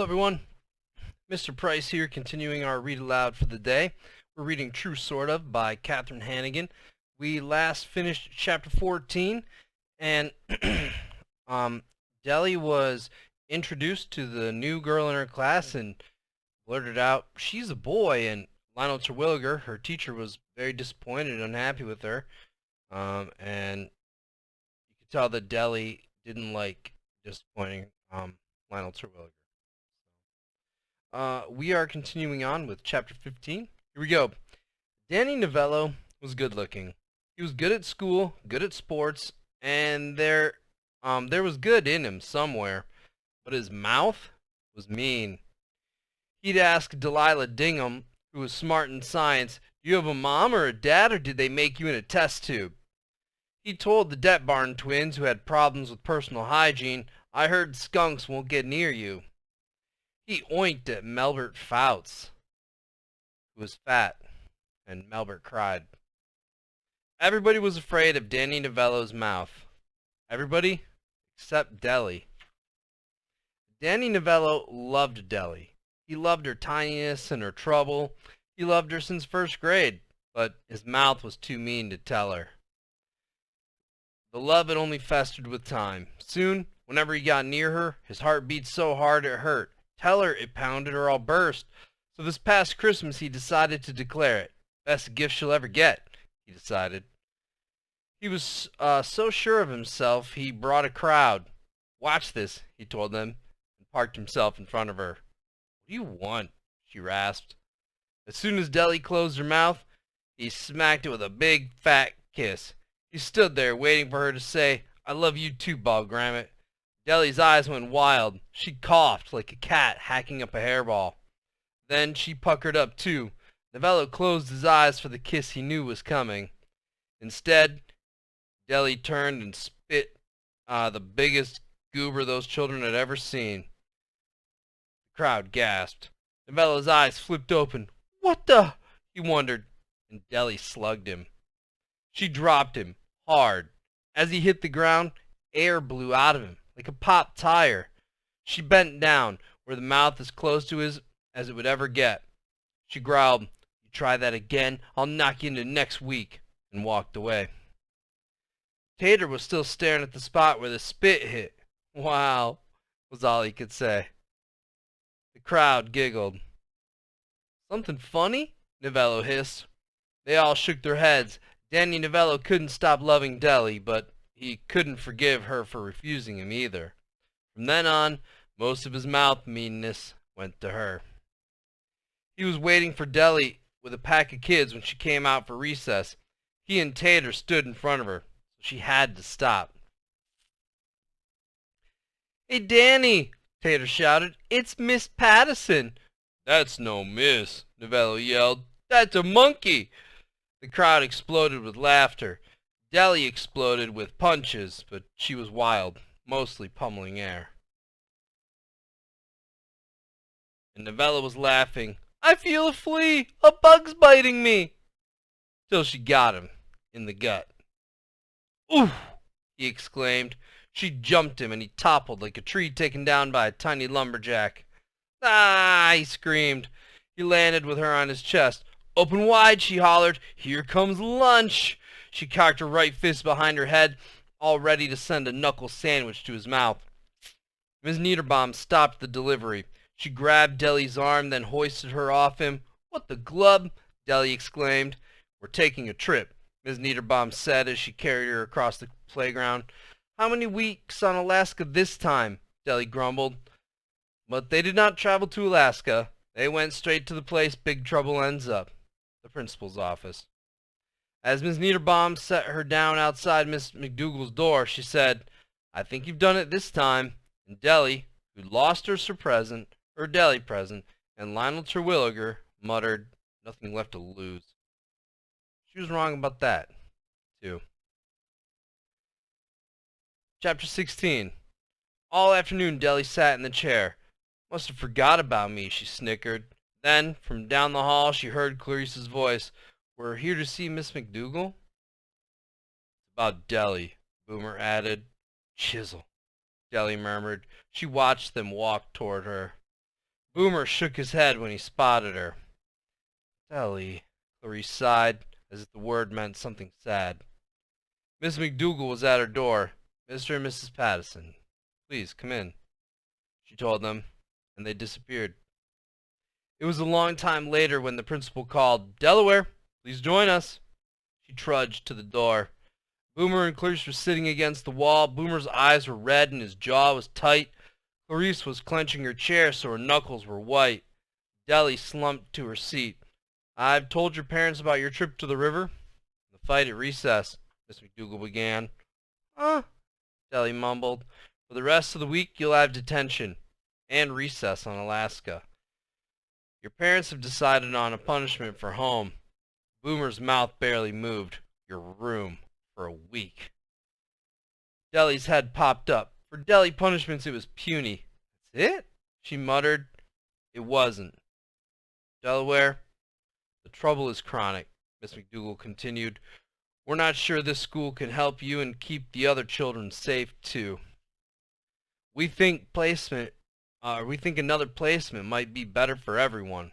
Hello everyone, Mr. Price here, continuing our read aloud for the day. We're reading True Sort of by Catherine Hannigan. We last finished chapter 14, and Deli was introduced to the new girl in her class and blurted out, "She's a boy," and Lionel Terwilliger, her teacher, was very disappointed and unhappy with her, and you could tell that Deli didn't like disappointing Lionel Terwilliger. We are continuing on with chapter 15. Here we go. Danny Novello was good looking. He was good at school, good at sports, and there was good in him somewhere, but his mouth was mean. He'd ask Delilah Dingham, who was smart in science, "Do you have a mom or a dad, or did they make you in a test tube?" He told the Detbarn twins, who had problems with personal hygiene, "I heard skunks won't get near you." He oinked at Melbert Fouts, who was fat, and Melbert cried. Everybody was afraid of Danny Novello's mouth. Everybody except Deli. Danny Novello loved Deli. He loved her tininess and her trouble. He loved her since first grade, but his mouth was too mean to tell her. The love had only festered with time. Soon, whenever he got near her, his heart beat so hard it hurt. Tell her it pounded or I'll burst. So this past Christmas he decided to declare it. Best gift she'll ever get, he decided. He was so sure of himself he brought a crowd. "Watch this," he told them, and parked himself in front of her. "What do you want?" she rasped. As soon as Deli closed her mouth, he smacked it with a big fat kiss. He stood there waiting for her to say, "I love you too, Bob Grammett." Deli's eyes went wild. She coughed like a cat hacking up a hairball. Then she puckered up too. Novello closed his eyes for the kiss he knew was coming. Instead, Deli turned and spit the biggest goober those children had ever seen. The crowd gasped. Novello's eyes flipped open. "What the?" he wondered, and Deli slugged him. She dropped him hard. As he hit the ground, air blew out of him like a popped tire. She bent down, where the mouth as close to his as it would ever get. She growled, "You try that again, I'll knock you into next week," and walked away. Tater was still staring at the spot where the spit hit. "Wow," was all he could say. The crowd giggled. "Something funny?" Novello hissed. They all shook their heads. Danny Novello couldn't stop loving Deli, but he couldn't forgive her for refusing him either. From then on, most of his mouth meanness went to her. He was waiting for Deli with a pack of kids when she came out for recess. He and Tater stood in front of her, so she had to stop. "Hey, Danny," Tater shouted, "it's Miss Pattison." "That's no miss," Novello yelled. "That's a monkey." The crowd exploded with laughter. Deli exploded with punches, but she was wild, mostly pummeling air. And Novello was laughing. "I feel a flea! A bug's biting me!" Till she got him in the gut. "Oof!" he exclaimed. She jumped him, and he toppled like a tree taken down by a tiny lumberjack. "Ah!" he screamed. He landed with her on his chest. "Open wide," she hollered. "Here comes lunch." She cocked her right fist behind her head, all ready to send a knuckle sandwich to his mouth. Miss Niederbaum stopped the delivery. She grabbed Deli's arm, then hoisted her off him. "What the glub?" Deli exclaimed. "We're taking a trip," Miss Niederbaum said as she carried her across the playground. "How many weeks on Alaska this time?" Deli grumbled. But they did not travel to Alaska. They went straight to the place Big Trouble ends up, the principal's office. As Miss Niederbaum set her down outside Miss McDougal's door, she said, "I think you've done it this time." And Deli, who lost her Deli present, and Lionel Terwilliger muttered, "Nothing left to lose." She was wrong about that, too. Chapter 16. All afternoon Deli sat in the chair. "Must have forgot about me," she snickered. Then, from down the hall, she heard Clarice's voice. "We're here to see Miss McDougal?" "It's about Deli," Boomer added. "Chisel," Deli murmured. She watched them walk toward her. Boomer shook his head when he spotted her. Deli, Clarice sighed, as if the word meant something sad. Miss McDougal was at her door. Mr. and Mrs. Patterson. Please, come in, she told them, and they disappeared. It was a long time later when the principal called, Delaware, please join us. She trudged to the door. Boomer and Clarice were sitting against the wall. Boomer's eyes were red and his jaw was tight. Clarice was clenching her chair so her knuckles were white. Deli slumped to her seat. I've told your parents about your trip to the river. The fight at recess, Miss McDougal began. Huh? Deli mumbled. For the rest of the week you'll have detention and recess on Alaska. Your parents have decided on a punishment for home. Boomer's mouth barely moved. Your room for a week. Deli's head popped up. For Deli punishments it was puny. That's it? She muttered. It wasn't. Delaware, the trouble is chronic, Miss McDougal continued. We're not sure this school can help you and keep the other children safe too. We think another placement might be better for everyone.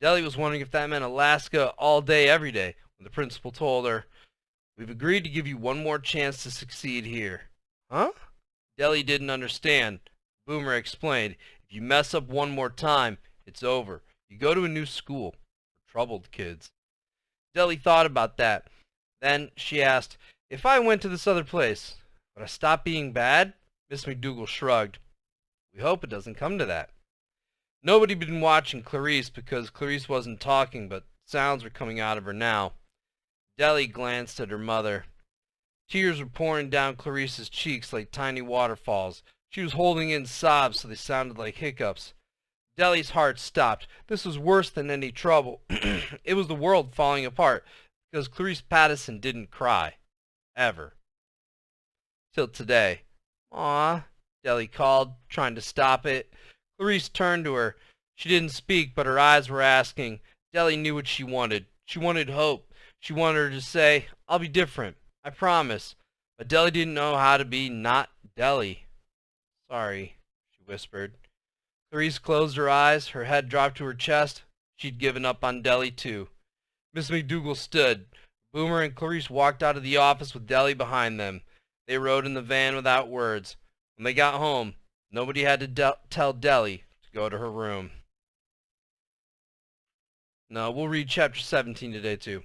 Deli was wondering if that meant Alaska all day, every day, when the principal told her, We've agreed to give you one more chance to succeed here. Huh? Deli didn't understand. Boomer explained, if you mess up one more time, it's over. You go to a new school for troubled kids. Deli thought about that. Then she asked, if I went to this other place, would I stop being bad? Miss McDougal shrugged. We hope it doesn't come to that. Nobody had been watching Clarice because Clarice wasn't talking, but sounds were coming out of her now. Deli glanced at her mother. Tears were pouring down Clarice's cheeks like tiny waterfalls. She was holding in sobs so they sounded like hiccups. Deli's heart stopped. This was worse than any trouble. It was the world falling apart because Clarice Patterson didn't cry. Ever. Till today. Aw, Deli called, trying to stop it. Clarice turned to her. She didn't speak, but her eyes were asking. Deli knew what she wanted. She wanted hope. She wanted her to say, I'll be different. I promise. But Deli didn't know how to be not Deli. Sorry, she whispered. Clarice closed her eyes. Her head dropped to her chest. She'd given up on Deli too. Miss McDougal stood. Boomer and Clarice walked out of the office with Deli behind them. They rode in the van without words. When they got home, nobody had to tell Deli to go to her room. No, we'll read chapter 17 today too.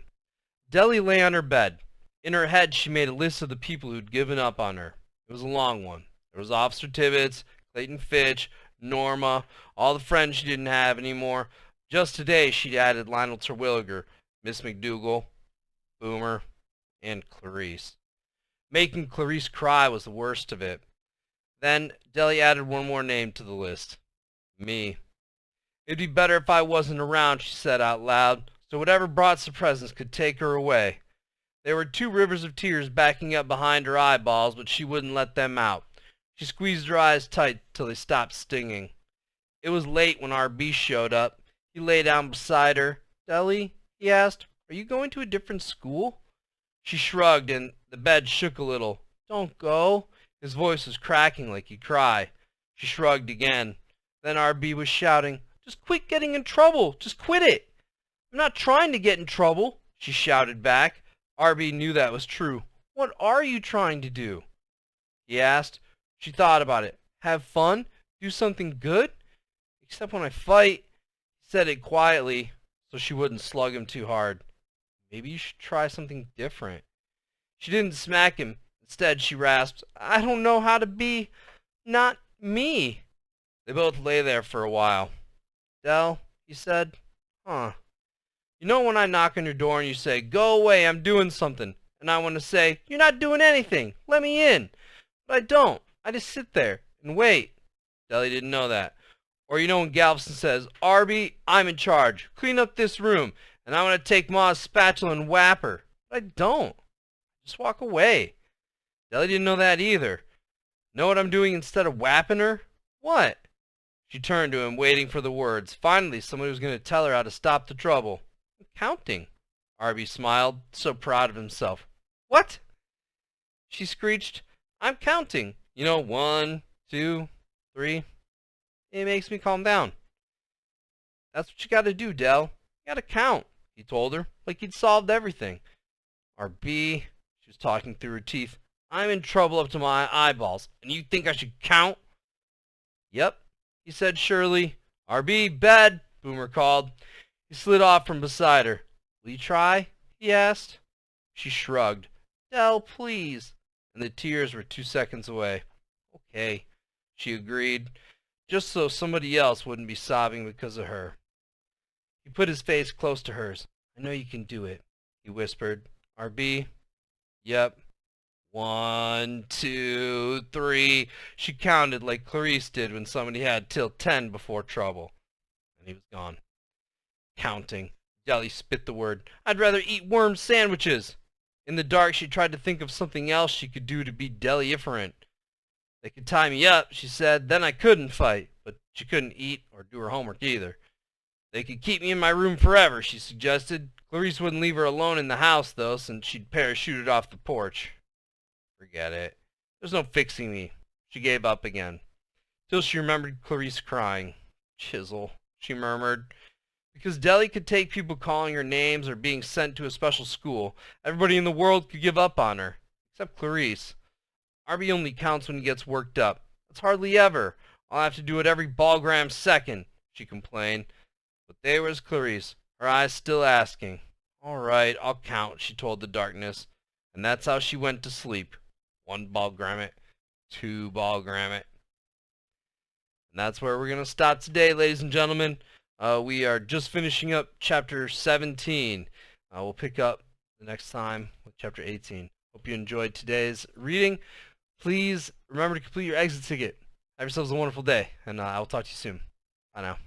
Deli lay on her bed. In her head she made a list of the people who'd given up on her. It was a long one. There was Officer Tibbets, Clayton Fitch, Norma, all the friends she didn't have anymore. Just today she'd added Lionel Terwilliger, Miss McDougal, Boomer, and Clarice. Making Clarice cry was the worst of it. Then Deli added one more name to the list. Me. It'd be better if I wasn't around, she said out loud, so whatever brought the presents could take her away. There were 2 rivers of tears backing up behind her eyeballs, but she wouldn't let them out. She squeezed her eyes tight till they stopped stinging. It was late when R.B. showed up. He lay down beside her. Deli, he asked, are you going to a different school? She shrugged, and the bed shook a little. Don't go. His voice was cracking like he'd cry. She shrugged again. Then R.B. was shouting, just quit getting in trouble. Just quit it. I'm not trying to get in trouble, she shouted back. R.B. knew that was true. What are you trying to do? He asked. She thought about it. Have fun? Do something good? Except when I fight. He said it quietly so she wouldn't slug him too hard. Maybe you should try something different. She didn't smack him. Instead, she rasped, I don't know how to be not me. They both lay there for a while. Del, he said, huh. You know when I knock on your door and you say, go away, I'm doing something. And I want to say, you're not doing anything. Let me in. But I don't. I just sit there and wait. Deli didn't know that. Or you know when Galveston says, Arby, I'm in charge. Clean up this room. And I want to take Ma's spatula and whap her. But I don't. Just walk away. Deli didn't know that either. Know what I'm doing instead of whapping her? What? She turned to him, waiting for the words. Finally, somebody was going to tell her how to stop the trouble. I'm counting. Arby smiled, so proud of himself. What? She screeched. I'm counting. You know, 1, 2, 3. It makes me calm down. That's what you gotta do, Dell. You gotta count, he told her, like he'd solved everything. RB, she was talking through her teeth. I'm in trouble up to my eyeballs, and you think I should count? Yep, he said surely. RB, bed, Boomer called. He slid off from beside her. Will you try? He asked. She shrugged. Dell, please. And the tears were 2 seconds away. Okay, she agreed, just so somebody else wouldn't be sobbing because of her. He put his face close to hers. I know you can do it, he whispered. RB? Yep. 1, 2, 3. She counted like Clarice did when somebody had till 10 before trouble. And he was gone. Counting. Deli spit the word. I'd rather eat worm sandwiches. In the dark, she tried to think of something else she could do to be Deli-ifferent. They could tie me up, she said, then I couldn't fight. But she couldn't eat or do her homework either. They could keep me in my room forever, she suggested. Clarice wouldn't leave her alone in the house, though, since she'd parachuted off the porch. Forget it. There's no fixing me. She gave up again. Till she remembered Clarice crying. Chisel, she murmured. Because Deli could take people calling her names or being sent to a special school, everybody in the world could give up on her. Except Clarice. RB only counts when he gets worked up. That's hardly ever. I'll have to do it every ballgram second, she complained. But there was Clarice, her eyes still asking. All right, I'll count, she told the darkness. And that's how she went to sleep. 1 ballgram it, 2 ballgram it. And that's where we're going to stop today, ladies and gentlemen. We are just finishing up chapter 17. We'll pick up the next time with chapter 18. Hope you enjoyed today's reading. Please remember to complete your exit ticket. Have yourselves a wonderful day, and I'll talk to you soon. Bye now.